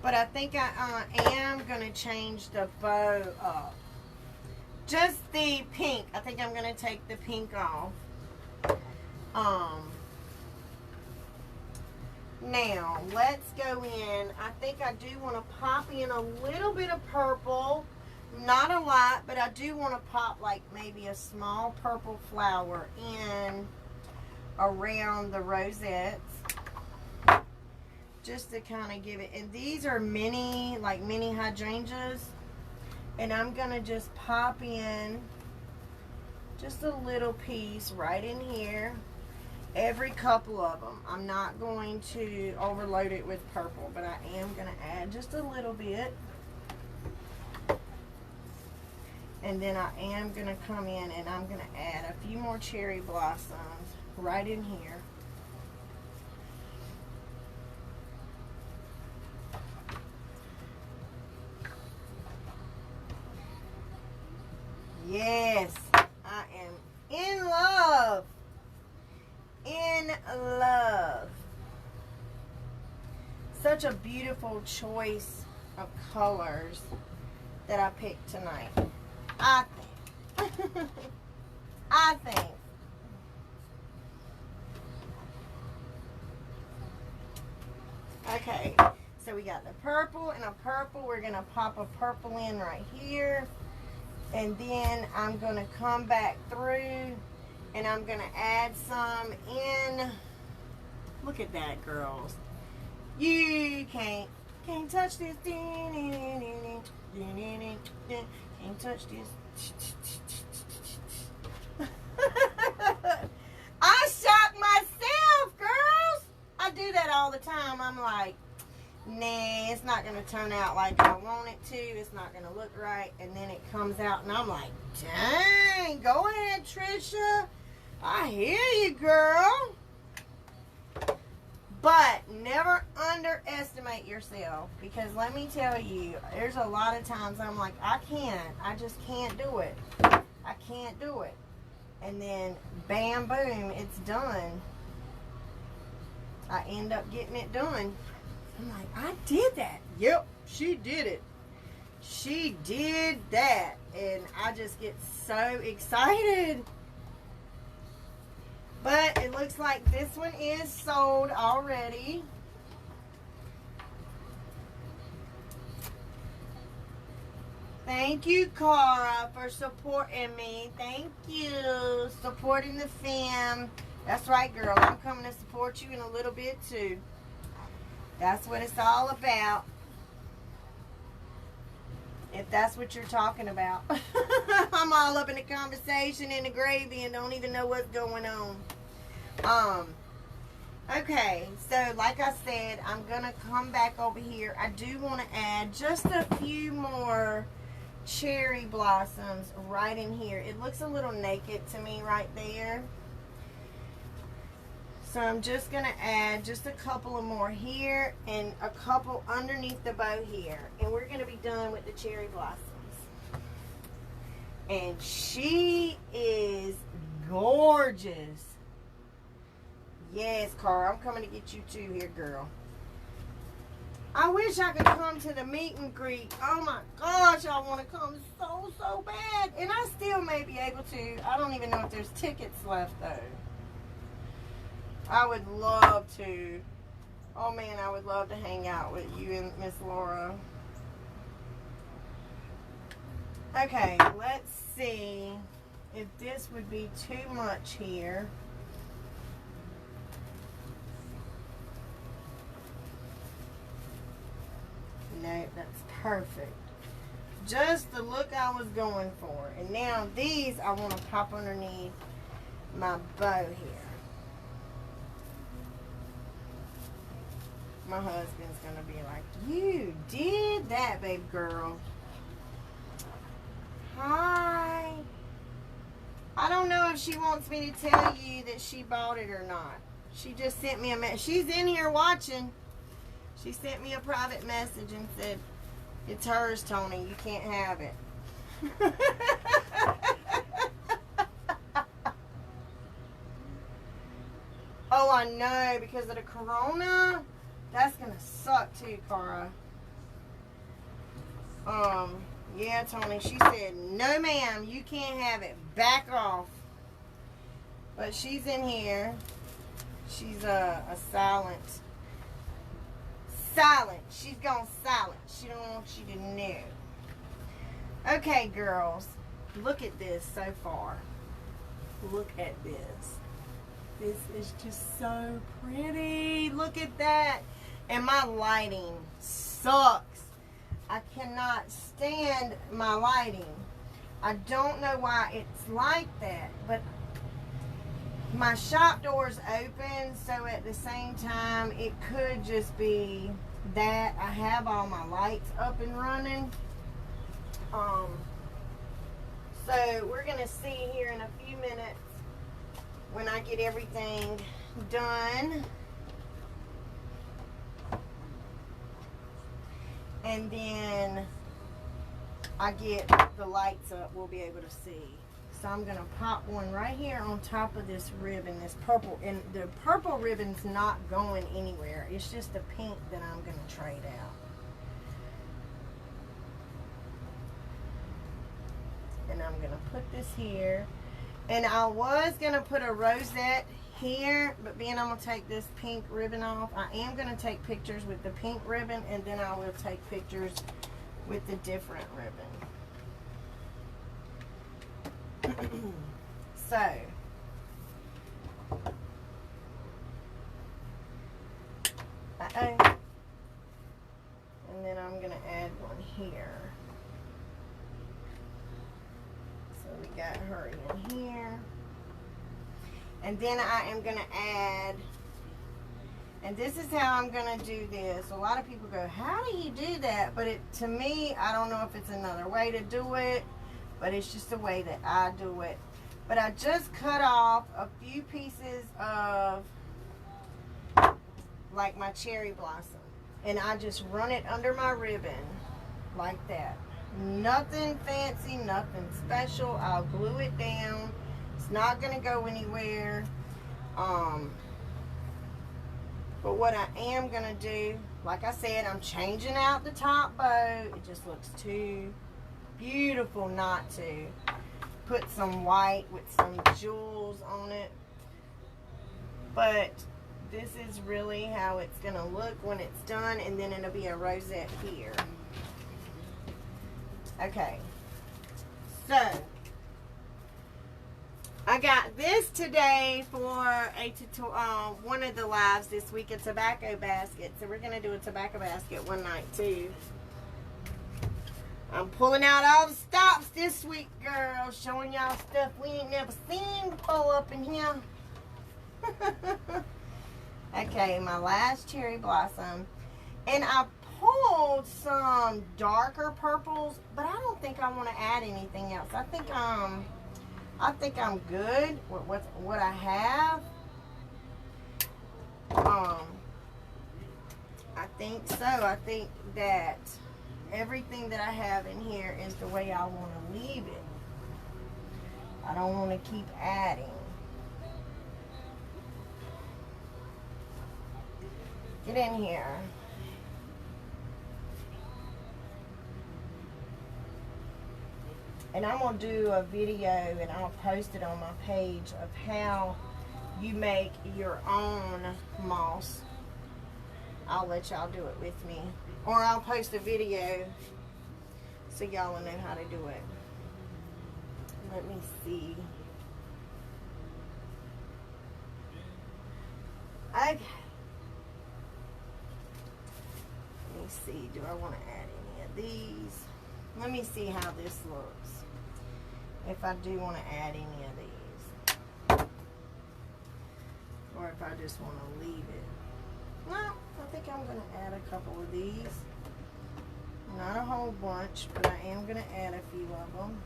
But I think I am going to change the bow up. Just the pink. I think I'm going to take the pink off. Now, let's go in. I think I do want to pop in a little bit of purple. Not a lot, but I do want to pop like maybe a small purple flower in around the rosettes. Just to kind of give it. And these are mini hydrangeas. And I'm going to just pop in just a little piece right in here. Every couple of them. I'm not going to overload it with purple, but I am going to add just a little bit. And then I am going to come in and I'm going to add a few more cherry blossoms right in here. Yes, I am in love. In love. Such a beautiful choice of colors that I picked tonight. I think. I think. Okay, so we got the purple and a purple. We're going to pop a purple in right here. And then I'm going to come back through and I'm going to add some in. Look at that, girls. You can't Can't touch this. Can't touch this. I shock myself, girls. I do that all the time. I'm like, nah, it's not going to turn out like I want it to. It's not going to look right. And then it comes out and I'm like, dang, go ahead, Trisha. I hear you, girl. But never underestimate yourself, because let me tell you, there's a lot of times I'm like, I just can't do it. I can't do it. And then bam, boom, it's done. I end up getting it done. I'm like, I did that. Yep, she did it. She did that. And I just get so excited. But it looks like this one is sold already. Thank you, Cara, for supporting me. Thank you. Supporting the fam. That's right, girl. I'm coming to support you in a little bit, too. That's what it's all about. If that's what you're talking about. I'm all up in the conversation in the gravy and don't even know what's going on. Okay, so like I said, I'm going to come back over here. I do want to add just a few more cherry blossoms right in here. It looks a little naked to me right there. So I'm just going to add just a couple of more here and a couple underneath the bow here. And we're going to be done with the cherry blossoms. And she is gorgeous. Yes, Cara, I'm coming to get you too here, girl. I wish I could come to the meet and greet. Oh my gosh, I want to come so bad. And I still may be able to. I don't even know if there's tickets left though. I would love to. Oh man, I would love to hang out with you and Miss Laura. Okay, let's see if this would be too much here. No, that's perfect. Just the look I was going for. And now these I want to pop underneath my bow here. My husband's going to be like, you did that, babe girl. Hi. I don't know if she wants me to tell you that she bought it or not. She just sent me a message. She's in here watching. She sent me a private message and said, it's hers, Tony. You can't have it. Oh, I know. Because of the corona. That's going to suck too, Cara. Yeah, Tony. She said, no, ma'am. You can't have it. Back off. But she's in here. She's a silent. She's gone silent. She don't want you to know. Okay, girls. Look at this so far. Look at this. This is just so pretty. Look at that. And my lighting sucks. I cannot stand my lighting. I don't know why it's like that, but my shop door's open, so at the same time, it could just be that I have all my lights up and running. So we're going to see here in a few minutes when I get everything done. And then I get the lights up, we'll be able to see. So I'm going to pop one right here on top of this ribbon, this purple. And the purple ribbon's not going anywhere. It's just the pink that I'm going to trade out. And I'm going to put this here. And I was going to put a rosette here, but being I'm going to take this pink ribbon off, I am going to take pictures with the pink ribbon, and then I will take pictures with the different ribbon. So, got her in here. And then I am going to add, and this is how I'm going to do this. A lot of people go, how do you do that? But to me, I don't know if it's another way to do it, but it's just the way that I do it. But I just cut off a few pieces of like my cherry blossom. And I just run it under my ribbon like that. Nothing fancy, nothing special. I'll glue it down. It's not going to go anywhere. But what I am going to do, like I said, I'm changing out the top bow. It just looks too beautiful not to. Put some white with some jewels on it. But this is really how it's going to look when it's done, and then it'll be a rosette here. Okay. So, I got this today for one of the lives this week, a tobacco basket. So we're going to do a tobacco basket one night too. I'm pulling out all the stops this week, girls. Showing y'all stuff we ain't never seen before up in here. Okay, my last cherry blossom. And I pulled some darker purples, but I don't think I want to add anything else. I think I'm good with what I have. I think so. I think that everything that I have in here is the way I want to leave it. I don't want to keep adding. Get in here. And I'm going to do a video and I'll post it on my page of how you make your own moss. I'll let y'all do it with me. Or I'll post a video so y'all will know how to do it. Let me see. Okay. Let me see. Do I want to add any of these? Let me see how this looks. If I do want to add any of these. Or if I just want to leave it. No, I think I'm going to add a couple of these. Not a whole bunch, but I am going to add a few of them.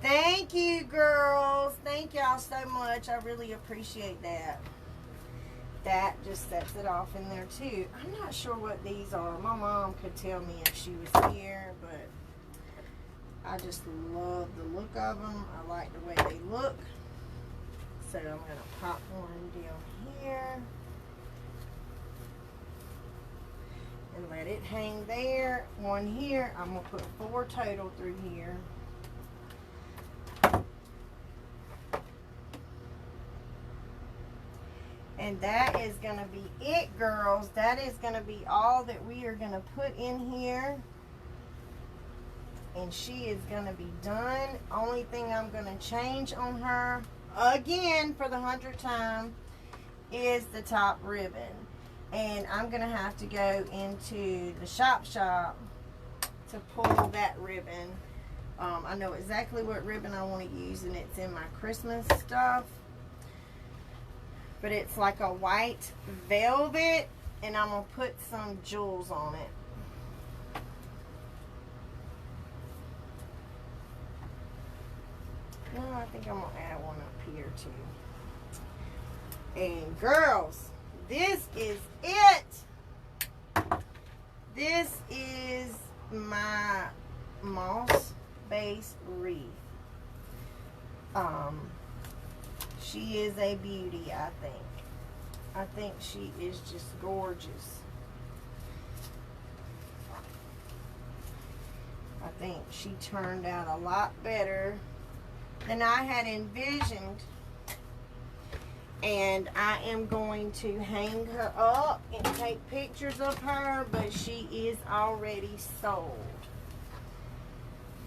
Thank you, girls. Thank y'all so much. I really appreciate that. That just sets it off in there too. I'm not sure what these are. My mom could tell me if she was here, but I just love the look of them. I like the way they look. So I'm going to pop one down here. And let it hang there. One here. I'm going to put 4 total through here. And that is going to be it, girls. That is going to be all that we are going to put in here. And she is going to be done. Only thing I'm going to change on her, again, for the 100th time, is the top ribbon. And I'm going to have to go into the shop to pull that ribbon. I know exactly what ribbon I want to use, and it's in my Christmas stuff. But it's like a white velvet, and I'm going to put some jewels on it. No, I think I'm going to add one up here too. And girls, this is it. This is my moss base wreath. She is a beauty, I think. I think she is just gorgeous. I think she turned out a lot better than I had envisioned. And I am going to hang her up and take pictures of her, but she is already sold.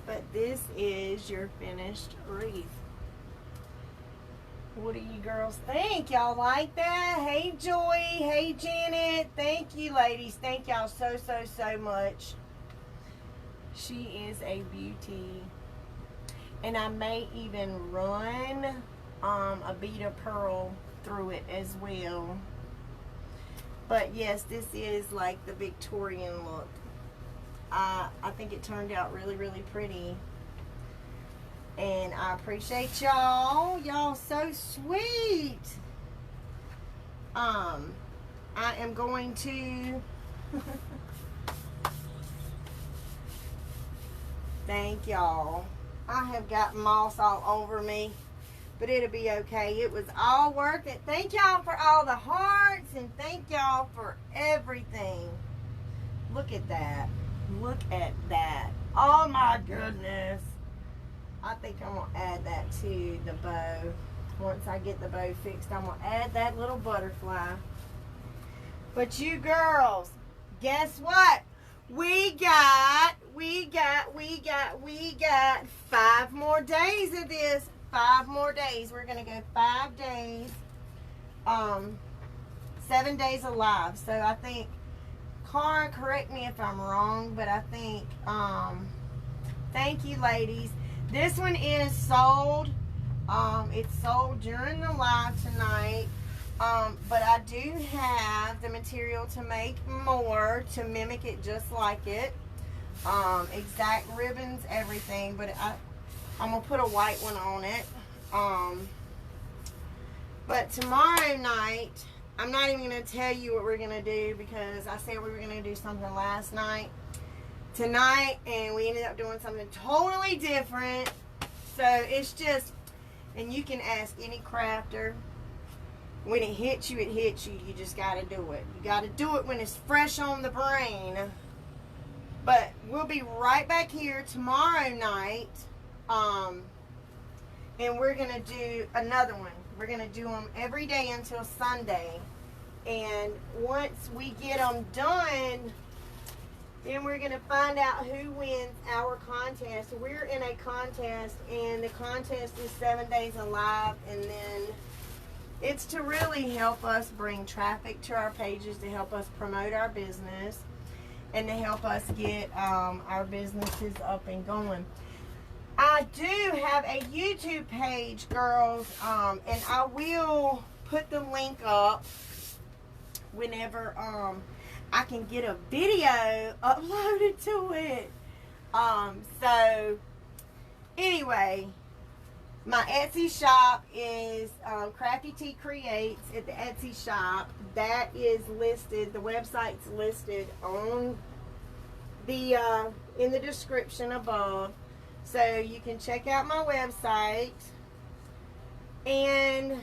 But this is your finished wreath. What do you girls think? Y'all like that? Hey, Joy. Hey, Janet. Thank you, ladies. Thank y'all so, so, so much. She is a beauty. And I may even run a bead of pearl through it as well. But yes, this is like the Victorian look. I think it turned out really, really pretty. And I appreciate y'all. Y'all so sweet. I am going to thank y'all. I have got moss all over me, but it'll be okay. It was all worth it. Thank y'all for all the hearts, and thank y'all for everything. Look at that. Look at that. Oh my goodness. I think I'm going to add that to the bow. Once I get the bow fixed, I'm going to add that little butterfly. But you girls, guess what? We got 5 more days of this. 5 more days. We're going to go 5 days. 7 days alive. So I think, Cara, correct me if I'm wrong, but I think, thank you, ladies. This one is sold. It's sold during the live tonight. But I do have the material to make more to mimic it just like it. Exact ribbons, everything. But I'm going to put a white one on it. But tomorrow night, I'm not even going to tell you what we're going to do, because I said we were going to do something last night. Tonight, and we ended up doing something totally different. So it's just, and you can ask any crafter, when it hits you, it hits you. You just got to do it. You got to do it when it's fresh on the brain. But we'll be right back here tomorrow night, and we're going to do another one. We're going to do them every day until Sunday, and once we get them done, then we're going to find out who wins our contest. We're in a contest, and the contest is 7 days alive, and then it's to really help us bring traffic to our pages, to help us promote our business, and to help us get our businesses up and going. I do have a YouTube page, girls, and I will put the link up whenever I can get a video uploaded to it. So anyway, my Etsy shop is Crafty Tea Creates at the Etsy shop. That is listed, the website's listed on the in the description above. So you can check out my website. And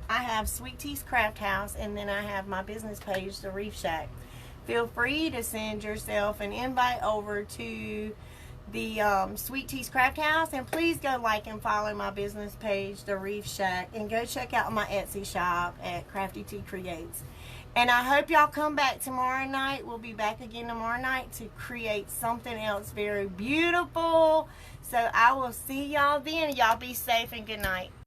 I have Sweet Tea's Craft House, and then I have my business page, the Wreath Shack. Feel free to send yourself an invite over to the Sweet Tea's Craft House, and please go like and follow my business page, the Wreath Shack, and go check out my Etsy shop at Crafty Tea Creates. And I hope y'all come back tomorrow night. We'll be back again tomorrow night to create something else very beautiful. So I will see y'all then. Y'all be safe and good night.